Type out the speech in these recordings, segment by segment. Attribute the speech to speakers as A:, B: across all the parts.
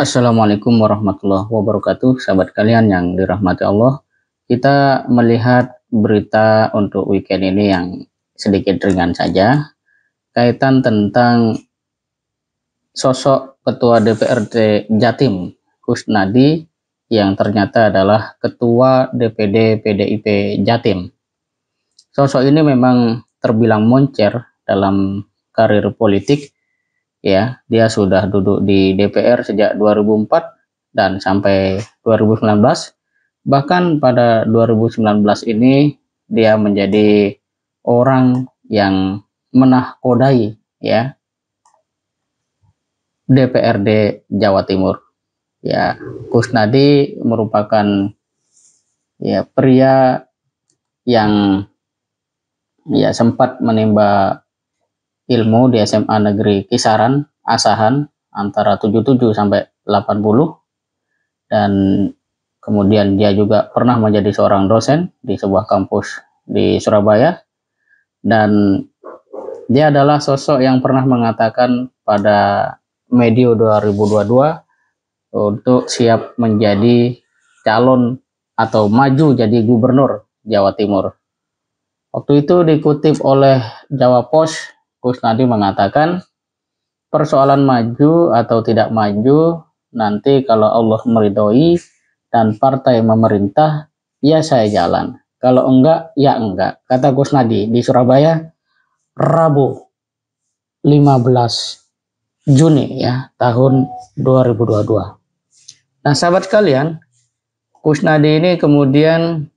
A: Assalamualaikum warahmatullahi wabarakatuh, sahabat kalian yang dirahmati Allah. Kita melihat berita untuk weekend ini yang sedikit ringan saja, kaitan tentang sosok Ketua DPRD Jatim, Kusnadi, yang ternyata adalah Ketua DPD PDIP Jatim. Sosok ini memang terbilang moncer dalam karir politik. Ya, dia sudah duduk di DPR sejak 2004 dan sampai 2019. Bahkan pada 2019 ini dia menjadi orang yang menahkodai ya DPRD Jawa Timur. Ya, Kusnadi merupakan pria yang sempat menimba ilmu di SMA Negeri Kisaran, Asahan, antara 77 sampai 80, dan kemudian dia juga pernah menjadi seorang dosen di sebuah kampus di Surabaya, dan dia adalah sosok yang pernah mengatakan pada medio 2022 untuk siap menjadi calon atau maju jadi gubernur Jawa Timur. Waktu itu dikutip oleh Jawa Post, Kusnadi mengatakan, persoalan maju atau tidak maju nanti kalau Allah meridhoi dan partai memerintah, ya saya jalan. Kalau enggak, ya enggak. Kata Kusnadi di Surabaya, Rabu 15 Juni ya, tahun 2022. Nah, sahabat sekalian, Kusnadi ini kemudian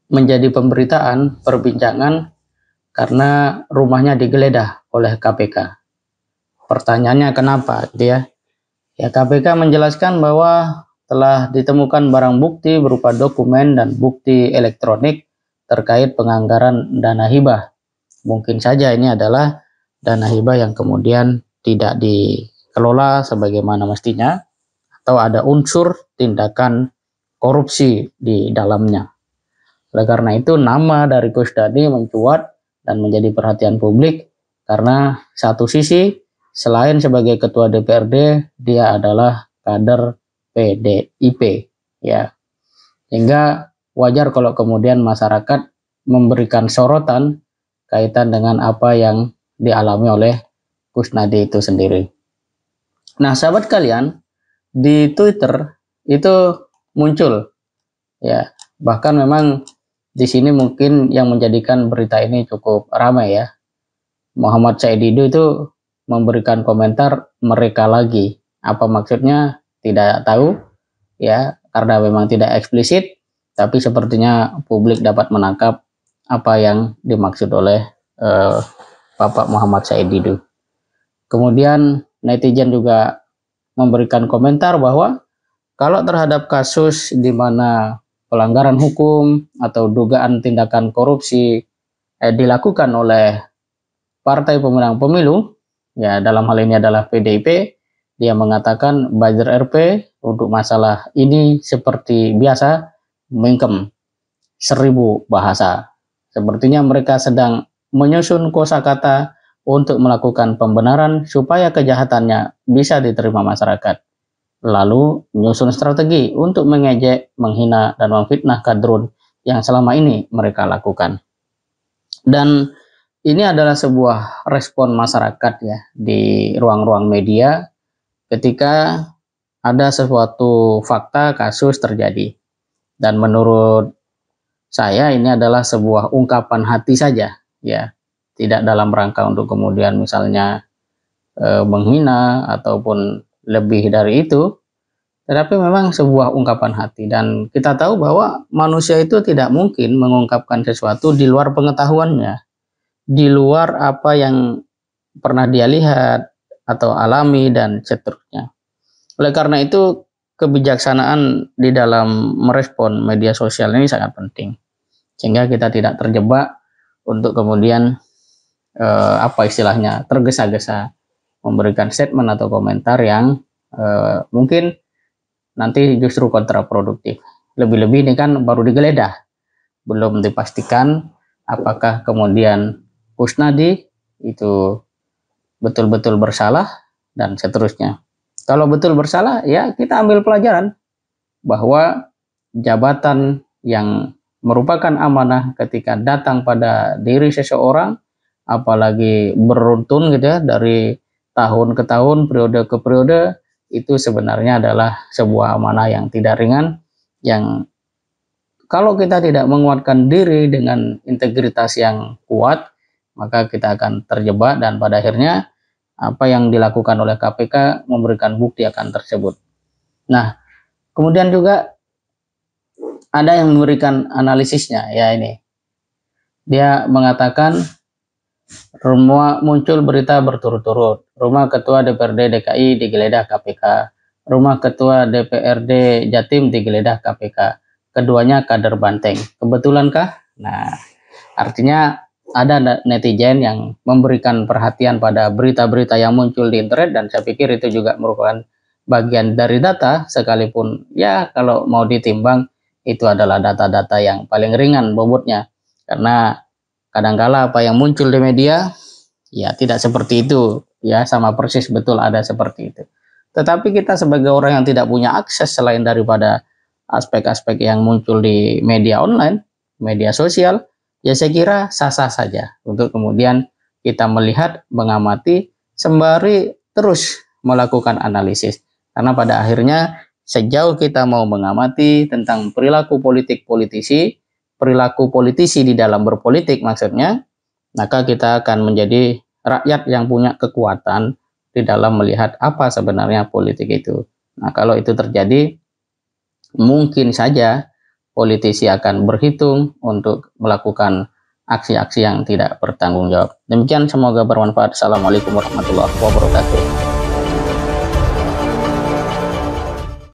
A: menjadi pemberitaan, perbincangan karena rumahnya digeledah oleh KPK. Pertanyaannya kenapa gitu ya? Ya, KPK menjelaskan bahwa telah ditemukan barang bukti berupa dokumen dan bukti elektronik terkait penganggaran dana hibah. Mungkin saja ini adalah dana hibah yang kemudian tidak dikelola sebagaimana mestinya atau ada unsur tindakan korupsi di dalamnya. Oleh karena itu nama dari Kusnadi mencuat dan menjadi perhatian publik karena satu sisi selain sebagai ketua DPRD dia adalah kader PDIP ya. Sehingga wajar kalau kemudian masyarakat memberikan sorotan kaitan dengan apa yang dialami oleh Kusnadi itu sendiri. Nah, sahabat kalian, di Twitter itu muncul ya, bahkan memang di sini mungkin yang menjadikan berita ini cukup ramai ya. Muhammad Saididu itu memberikan komentar mereka lagi. Apa maksudnya tidak tahu ya, karena memang tidak eksplisit, tapi sepertinya publik dapat menangkap apa yang dimaksud oleh Bapak Muhammad Saididu. Kemudian netizen juga memberikan komentar bahwa kalau terhadap kasus di mana pelanggaran hukum atau dugaan tindakan korupsi dilakukan oleh partai pemenang pemilu, ya dalam hal ini adalah PDIP, dia mengatakan buzzer RP untuk masalah ini seperti biasa mengkem 1000 bahasa. Sepertinya mereka sedang menyusun kosakata untuk melakukan pembenaran supaya kejahatannya bisa diterima masyarakat. Lalu menyusun strategi untuk mengejek, menghina, dan memfitnah kadrun yang selama ini mereka lakukan. Dan ini adalah sebuah respon masyarakat ya di ruang-ruang media ketika ada sesuatu fakta kasus terjadi. Dan menurut saya ini adalah sebuah ungkapan hati saja ya, tidak dalam rangka untuk kemudian misalnya menghina ataupun lebih dari itu, tetapi memang sebuah ungkapan hati. Dan kita tahu bahwa manusia itu tidak mungkin mengungkapkan sesuatu di luar pengetahuannya, di luar apa yang pernah dia lihat atau alami dan seterusnya. Oleh karena itu kebijaksanaan di dalam merespon media sosial ini sangat penting, sehingga kita tidak terjebak untuk kemudian apa istilahnya tergesa-gesa memberikan statement atau komentar yang mungkin nanti justru kontraproduktif. Lebih-lebih ini kan baru digeledah, belum dipastikan apakah kemudian Kusnadi itu betul-betul bersalah dan seterusnya. Kalau betul bersalah, ya kita ambil pelajaran bahwa jabatan yang merupakan amanah ketika datang pada diri seseorang, apalagi beruntun gitu ya, dari tahun ke tahun, periode ke periode, itu sebenarnya adalah sebuah amanah yang tidak ringan, yang kalau kita tidak menguatkan diri dengan integritas yang kuat, maka kita akan terjebak dan pada akhirnya apa yang dilakukan oleh KPK memberikan bukti akan tersebut. Nah, kemudian juga ada yang memberikan analisisnya, ya ini. Dia mengatakan muncul berita berturut-turut. Rumah Ketua DPRD DKI digeledah KPK. Rumah Ketua DPRD Jatim digeledah KPK. Keduanya kader banteng. Kebetulankah? Nah, artinya ada netizen yang memberikan perhatian pada berita-berita yang muncul di internet, dan saya pikir itu juga merupakan bagian dari data, sekalipun ya kalau mau ditimbang itu adalah data-data yang paling ringan bobotnya, karena kadangkala apa yang muncul di media ya tidak seperti itu ya, sama persis betul ada seperti itu. Tetapi kita sebagai orang yang tidak punya akses selain daripada aspek-aspek yang muncul di media online, media sosial, ya saya kira sah-sah saja untuk kemudian kita melihat, mengamati, sembari terus melakukan analisis. Karena pada akhirnya sejauh kita mau mengamati tentang perilaku politik politisi, perilaku politisi di dalam berpolitik maksudnya, maka kita akan menjadi rakyat yang punya kekuatan di dalam melihat apa sebenarnya politik itu. Nah, kalau itu terjadi, mungkin saja politisi akan berhitung untuk melakukan aksi-aksi yang tidak bertanggung jawab. Demikian, semoga bermanfaat. Assalamualaikum warahmatullahi wabarakatuh.